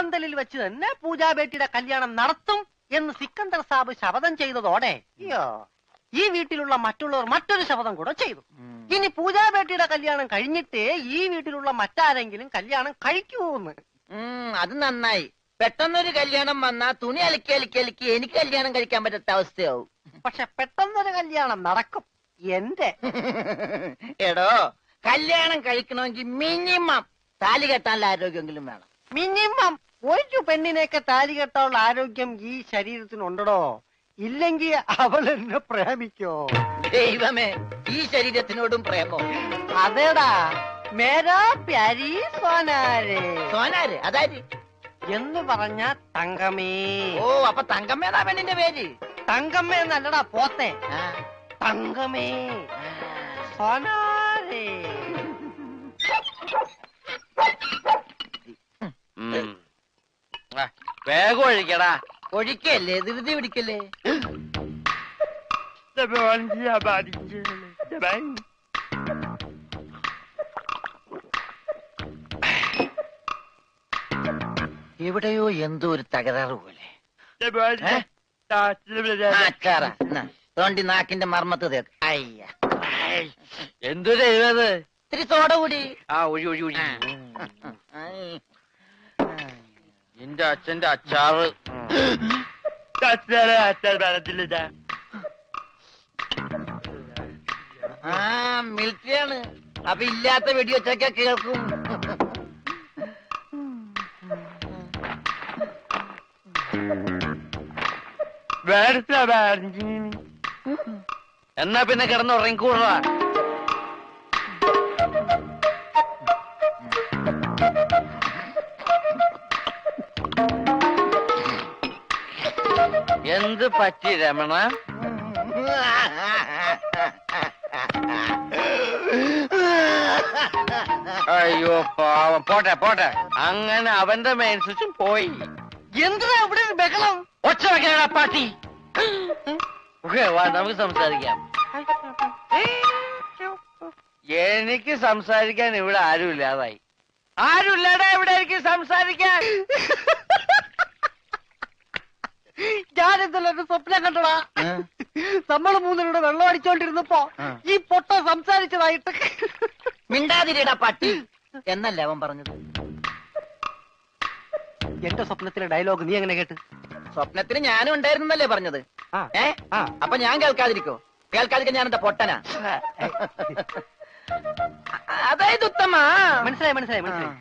പൂപ്പന്തലിൽ വെച്ച് തന്നെ പൂജാബേട്ടിയുടെ കല്യാണം നടത്തും എന്ന് സിക്കന്ദർ സാബ് ശപഥം ചെയ്തതോടെ അയ്യോ ഈ വീട്ടിലുള്ള മറ്റുള്ളവർ മറ്റൊരു ശപഥം കൂടെ ചെയ്തു. ഇനി പൂജാബേട്ടിയുടെ കല്യാണം കഴിഞ്ഞിട്ടേ ഈ വീട്ടിലുള്ള മറ്റാരെങ്കിലും കല്യാണം കഴിക്കൂന്ന്. അത് നന്നായി. പെട്ടെന്നൊരു കല്യാണം വന്നാ തുണി അലക്കി അലക്കി അലക്കി എനിക്ക് കല്യാണം കഴിക്കാൻ പറ്റാത്ത അവസ്ഥയാവും. പക്ഷെ പെട്ടെന്നൊരു കല്യാണം നടക്കും എന്റെ. എടോ, കല്യാണം കഴിക്കണമെങ്കിൽ മിനിമം താലി കെട്ടാനുള്ള ആരോഗ്യമെങ്കിലും വേണം. മിനിമം ഒരു പെണ്ണിനെയൊക്കെ താലി കെട്ടാനുള്ള ആരോഗ്യം ഈ ശരീരത്തിനുണ്ടോ? ഇല്ലെങ്കിൽ അവൾ എന്നെ പ്രേമിക്കോ? ദൈവമേ, ഈ ശരീരത്തിനോടും പ്രേമോ? അതേടാ, മേരാ പ്യാരി സോനാരെ. സോനാര് അതാര് എന്ന് പറഞ്ഞ തങ്കമേ. ഓ, അപ്പൊ തങ്കമ്മേതാ പെണ്ണിന്റെ പേര്? തങ്കമ്മ എന്നല്ലടാ പോത്തെ, തങ്കമേ സോനാരെ. വേഗം ഒഴിക്കടാ. ഒഴിക്കല്ലേ, ധൃതി പിടിക്കല്ലേ. എവിടെയോ എന്തോ ഒരു തകരാറ് പോലെ. തോണ്ടി നാക്കിന്റെ മർമ്മത്ത് തേക്ക്. അയ്യ, എന്തൊരു എഴുതത്? ഇത്തിരി സോഡ കൂടി. ആ ഒഴി ഒഴി ഒഴി. എന്റെ അച്ഛന്റെ അച്ചാറ്. മിലിറ്ററിയാണ്, അപ്പൊ ഇല്ലാത്ത വെടിവെച്ചൊക്കെ കേൾക്കും. എന്നാ പിന്നെ കിടന്ന് ഉറങ്ങിക്കൂടാ. എന്ത് പറ്റി രമണ? അയ്യോ പാവം. പോട്ടെ പോട്ടെ, അങ്ങനെ അവന്റെ മെയിൻ സ്വിച്ചും പോയി. എന്തിനാ ഇവിടെ ഒരു ബഹളം? ഒച്ച വെക്കാ പാട്ടി. വാ, നമുക്ക് സംസാരിക്കാം. എനിക്ക് സംസാരിക്കാൻ ഇവിടെ ആരുമില്ലാതായി. ആരുമില്ലാടാ ഇവിടെ എനിക്ക് സംസാരിക്കാൻ. ഞാനെന്തല്ലോ സ്വപ്നം കണ്ടടാ. നമ്മള് മൂന്നിലൂടെ വെള്ളം അടിച്ചോണ്ടിരുന്നപ്പോ ഈ പൊട്ട സംസാരിച്ചതായിട്ട്. മിണ്ടാതിരിടാ പട്ടി എന്നല്ലേ അവൻ പറഞ്ഞത്? എന്റെ സ്വപ്നത്തിലെ ഡയലോഗ് നീ എങ്ങനെ കേട്ട്? സ്വപ്നത്തിന് ഞാനും ഉണ്ടായിരുന്നല്ലേ പറഞ്ഞത്? അപ്പൊ ഞാൻ കേൾക്കാതിരിക്കോ? കേൾക്കാതിരിക്കാൻ ഞാൻ എന്താ പൊട്ടനാ? അതായത് ഉത്തമ. മനസ്സിലായി മനസ്സിലായി മനസ്സിലായി.